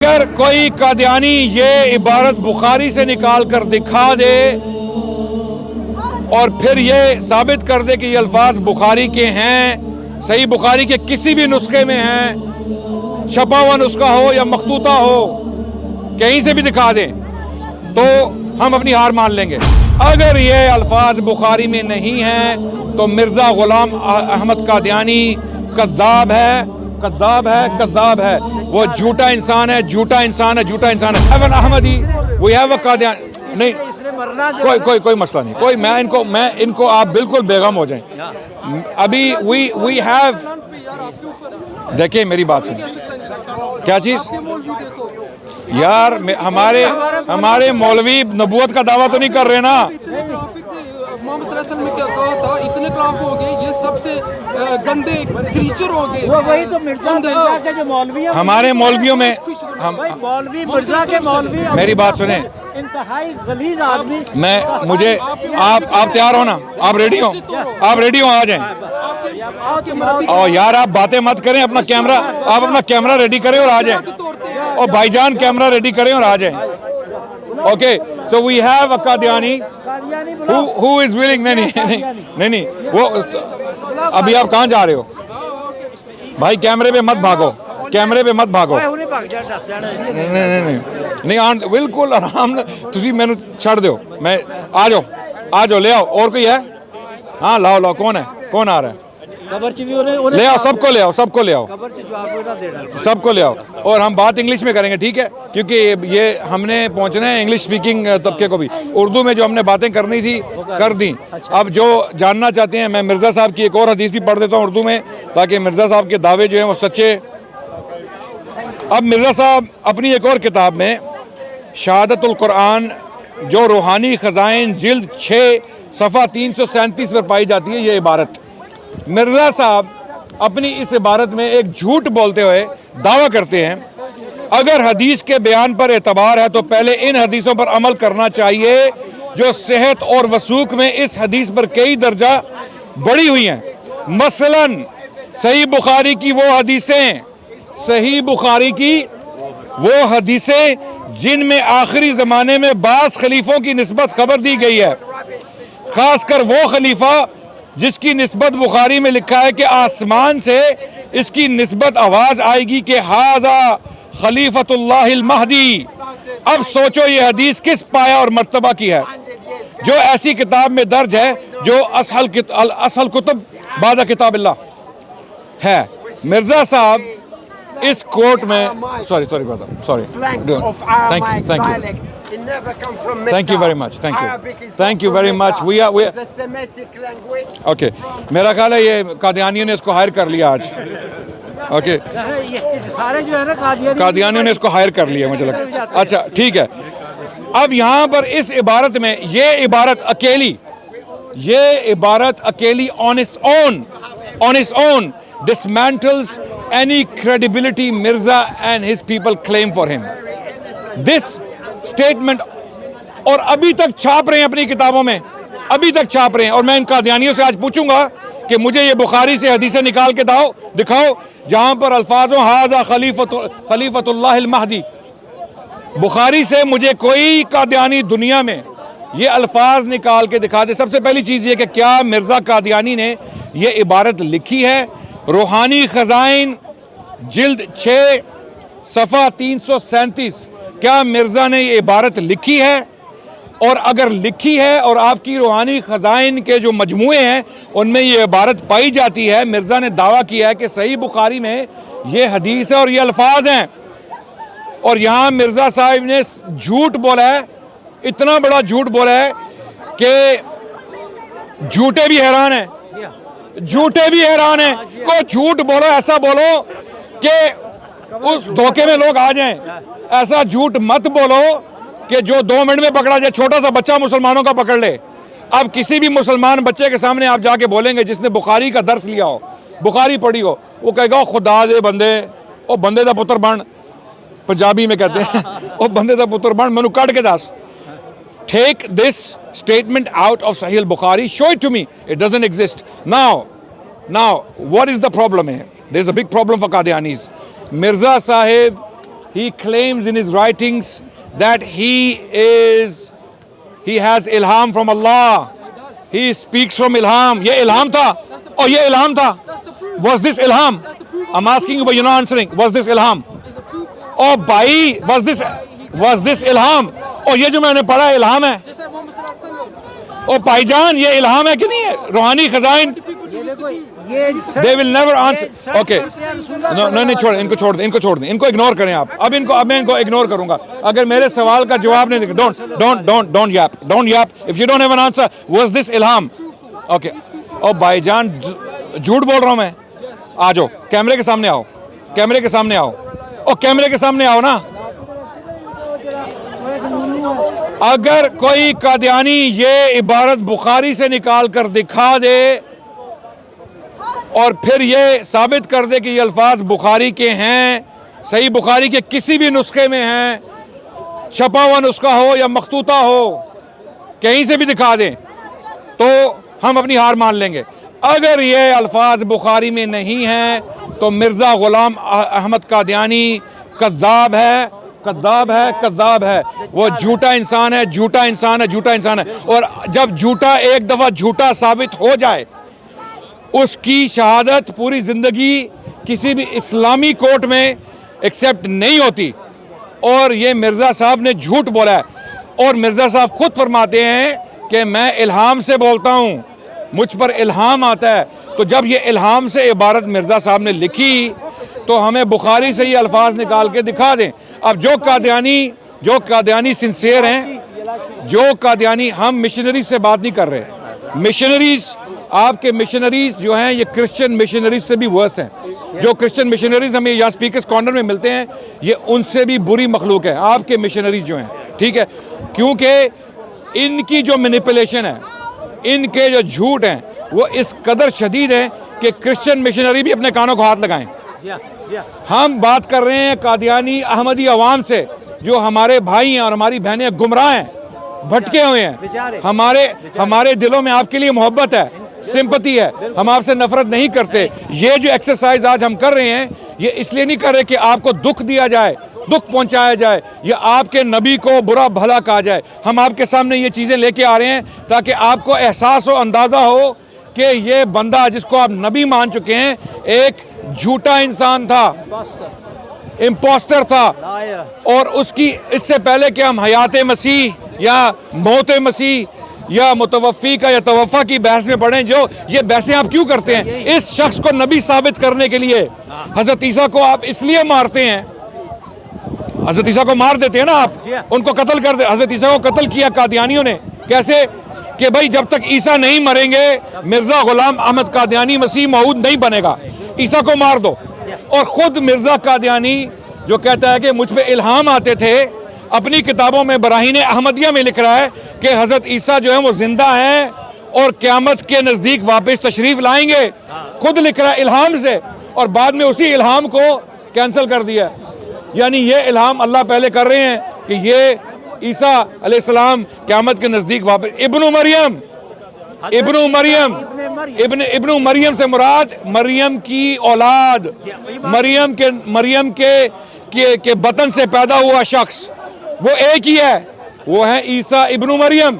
अगर कोई कादियानी ये इबारत बुखारी से निकाल कर दिखा दे और फिर ये साबित कर दे कि ये अल्फाज बुखारी के हैं, सही बुखारी के किसी भी नुस्खे में हैं, छपा हुआ नुस्खा हो या मखतूता हो, कहीं से भी दिखा दें तो हम अपनी हार मान लेंगे। अगर ये अल्फाज बुखारी में नहीं हैं तो मिर्ज़ा गुलाम अहमद कादियानी कज़्ज़ाब है, कज़्ज़ाब है, कज़्ज़ाब है। वो झूठा इंसान है, झूठा इंसान है, झूठा इंसान है। Even Ahmadi we have a Qadiani नहीं, कोई मसला नहीं, कोई मैं इनको आप बिल्कुल बेगम हो जाएं। अभी वी हैव, देखिए मेरी बात सुनिए, क्या चीज़ यार, हमारे मौलवी नबूवत का दावा तो नहीं कर रहे ना। में क्या कहा था, इतने खिलाफ हो गए, ये सबसे गंदे क्रीचर हो गए। वही तो मिर्जा के जो मौलवी हैं, हमारे मौलवियों में मौलवी मिर्जा के मौलवी, मेरी बात सुने, इंतहाई गलीज आदमी। मुझे आप तैयार हो ना, आप रेडी हो, आ जाएं। और यार आप बातें मत करें, आप अपना कैमरा रेडी करें और आ जाएं। और भाईजान कैमरा रेडी करें और आ जाएं। Okay, so we have a Qadiani who is willing। नहीं, वो अभी आप कहाँ जा रहे हो भाई? कैमरे पे मत भागो, नहीं, बिल्कुल आराम, तुसी मैंने छड़ दो, मैं आ जाओ, ले आओ। और कोई है? हाँ लाओ, कौन आ रहा है? ले आओ, सबको ले आओ। और हम बात इंग्लिश में करेंगे, ठीक है? क्योंकि ये हमने पहुंचना है इंग्लिश स्पीकिंग तबके को भी। उर्दू में जो हमने बातें करनी थी कर दी। अब जो जानना चाहते हैं, मैं मिर्ज़ा साहब की एक और हदीस भी पढ़ देता हूँ उर्दू में, ताकि मिर्ज़ा साहब के दावे जो हैं वो सच्चे। अब मिर्ज़ा साहब अपनी एक और किताब में शहादतुल कुरान, जो रूहानी ख़ज़ाइन, जिल्द 6 सफ़ा 337 पर पाई जाती है ये इबारत, मिर्ज़ा साहब अपनी इस इबारत में एक झूठ बोलते हुए दावा करते हैं, अगर हदीस के बयान पर एतबार है तो पहले इन हदीसों पर अमल करना चाहिए जो सेहत और वसूक में इस हदीस पर कई दर्जा बढ़ी हुई हैं। मसलन सही बुखारी की वो हदीसें जिनमें आखिरी ज़माने में बास खलीफों की निस्बत खबर दी गई है, ख़ासकर वो खलीफा जिसकी निस्बत बुखारी में लिखा है कि आसमान से इसकी निस्बत आवाज़ आएगी कि हाज़ा खलीफतुल्लाहिल महदी। अब सोचो ये हदीस किस पाया और मर्तबा की है, जो ऐसी किताब में दर्ज है जो असल कुतुब बादा किताबिल्लाह है। मिर्ज़ा साहब इस कोर्ट में sorry brother, thank you very much we are okay। मेरा ख्याल है ये कादियानियों ने इसको हायर कर लिया आज। ओके, सारे जो है ना कादियानियों ने इसको हायर कर लिया मुझे लगता है। अच्छा ठीक है, अब यहाँ पर इस इबारत में ये इबारत अकेली on its own dismantles any credibility Mirza and his people claim for him. This statement, और अभी तक छाप रहे हैं अपनी किताबों में, और मैं इन कादियानियों से आज पूछूंगा कि मुझे ये बुखारी से हदीसें निकाल के दिखाओ जहां पर अल्फाजों हाज़ा खलीफतुल्लाहिल महदी। बुखारी से मुझे कोई कादियानी दुनिया में ये अल्फाज निकाल के दिखा दे। सबसे पहली चीज़ ये कि क्या मिर्ज़ा कादियानी ने ये इबारत लिखी है? रूहानी ख़ज़ाइन जिल्द 6 सफ़ा 337, क्या मिर्ज़ा ने ये इबारत लिखी है? और अगर लिखी है और आपकी रूहानी ख़ज़ाइन के जो मजमूए हैं उनमें ये इबारत पाई जाती है, मिर्ज़ा ने दावा किया है कि सही बुखारी में ये हदीस है और ये अल्फाज हैं, और यहाँ मिर्ज़ा साहिब ने झूठ बोला है, इतना बड़ा झूठ बोला है कि झूठे भी हैरान हैं। कोई झूठ बोलो, ऐसा बोलो कि उस धोखे में लोग आ जाएं। ऐसा झूठ मत बोलो कि जो 2 मिनट में पकड़ा जाए। छोटा सा बच्चा मुसलमानों का पकड़ ले, अब किसी भी मुसलमान बच्चे के सामने आप जाके बोलेंगे जिसने बुखारी का दर्स लिया हो, बुखारी पढ़ी हो, वो कहेगा खुदा दे बंदे, ओ बंदे दा पुत्र बन, पंजाबी में कहते हैं, ओ बंदे दा पुत्र बन, मैनू कट के दस। Take this statement out of Sahih al-Bukhari, show it to me. It doesn't exist. Now, what is the problem here? There's a big problem for Qadianis. Mirza Sahib he claims in his writings that he has ilham from Allah. He speaks from ilham. Ye ilham tha? Oh, ye ilham tha? That's the proof. Was this ilham? That's the proof. I'm asking you, but you're not answering. Was this ilham? There's a proof. Oh, bhai, was this ilham? Oh, ये जो मैंने पढ़ा ilham है. Just like Muhammad sallallahu alaihi wasallam. ओ भाईजान, ये ilham है कि नहीं है? रूहानी खजाइन. People do ये it देखो to be. ये They will never answer. ये Okay. No, नहीं छोड़, इनको छोड़ दे, इनको इग्नोर करें आप. अब मैं इनको इग्नोर करूंगा. अगर मेरे सवाल का जवाब नहीं देंगे, don't yap. If you don't have an answer, was this ilham? Okay. ओ भाईजान, झूठ बोल रहा हूं मैं. आ जाओ, कैमरे के सामने आओ. कैमरे के सामने आओ. ओ कैमरे के सामने आओ ना. अगर कोई कादियानी ये इबारत बुखारी से निकाल कर दिखा दे और फिर ये साबित कर दे कि ये अल्फाज बुखारी के हैं, सही बुखारी के किसी भी नुस्खे में हैं, छपा हुआ नुस्खा हो या मखतूता हो, कहीं से भी दिखा दें, तो हम अपनी हार मान लेंगे. अगर ये अल्फाज बुखारी में नहीं हैं तो मिर्ज़ा ग़ुलाम अहमद कादियानी कद्दाब है. वो झूठा इंसान है. और जब झूठा एक दफ़ा झूठा साबित हो जाए, उसकी शहादत पूरी ज़िंदगी किसी भी इस्लामी कोर्ट में एक्सेप्ट नहीं होती. और ये मिर्ज़ा साहब ने झूठ बोला है. और मिर्ज़ा साहब खुद फरमाते हैं कि मैं इल्हाम से बोलता हूँ, मुझ पर इल्हाम आता है. तो जब ये इल्हाम से इबारत मिर्ज़ा साहब ने लिखी तो हमें बुखारी से ये अल्फाज निकाल के दिखा दें. अब जो कादियानी सिंसियर हैं, जो कादियानी, हम मिशनरीज से बात नहीं कर रहे. मिशनरीज, आपके मिशनरीज जो हैं ये क्रिश्चियन मिशनरीज से भी वर्स हैं. जो क्रिश्चियन मिशनरीज हमें यहाँ स्पीकर्स कॉर्नर में मिलते हैं, ये उनसे भी बुरी मखलूक है आपके मिशनरीज जो हैं. ठीक है, क्योंकि इनकी जो मैनिपुलेशन है, इनके जो झूठ हैं, वो इस कदर शदीद है कि क्रिश्चियन मिशनरी भी अपने कानों को हाथ लगाएं. हम बात कर रहे हैं कादियानी अहमदी अवाम से, जो हमारे भाई हैं और हमारी बहनें गुमराह हैं, भटके हुए हैं. हमारे दिलों में आपके लिए मोहब्बत है, सिंपैथी है, हम आपसे नफरत नहीं करते. ये जो एक्सरसाइज आज हम कर रहे हैं, ये इसलिए नहीं कर रहे कि आपको दुख दिया जाए, दुख पहुंचाया जाए, या आपके नबी को बुरा भला कहा जाए. हम आपके सामने ये चीज़ें लेके आ रहे हैं ताकि आपको एहसास हो, अंदाज़ा हो कि ये बंदा जिसको आप नबी मान चुके हैं, एक झूठा इंसान था, इम्पोस्टर था. और उसकी इससे पहले कि हम हयात मसीह या मौत मसीह या मुतवफ़ी का या तवफ़ा की बहस में पढ़ें, जो ये बहसें आप क्यों करते हैं? इस शख्स को नबी साबित करने के लिए. हज़रत ईसा को आप इसलिए मारते हैं, हज़रत ईसा को मार देते हैं ना आप, उनको कत्ल कर दे. हज़रत ईसा को कत्ल किया कादियानियों ने. कैसे? कि भाई जब तक ईसा नहीं मरेंगे, मिर्ज़ा ग़ुलाम अहमद कादियानी मसीह मऊद नहीं बनेगा, ईसा को मार दो. और ख़ुद मिर्ज़ा कादियानी जो कहता है कि मुझ पे इल्हाम आते थे, अपनी किताबों में बराहीन अहमदिया में लिख रहा है कि हज़रत ईसा जो है वो ज़िंदा हैं और क़यामत के नज़दीक वापस तशरीफ़ लाएंगे. खुद लिख रहा है इल्हाम से, और बाद में उसी इल्हाम को कैंसिल कर दिया. यानी ये इल्हाम अल्लाह पहले कर रहे हैं कि ये ईसा अलैहिस्सलाम क़यामत के नज़दीक वापस. इब्नु मरियम से मुराद मरियम की औलाद, मरियम के बतन से पैदा हुआ शख्स, वो एक ही है, वो है ईसा इब्नु मरियम.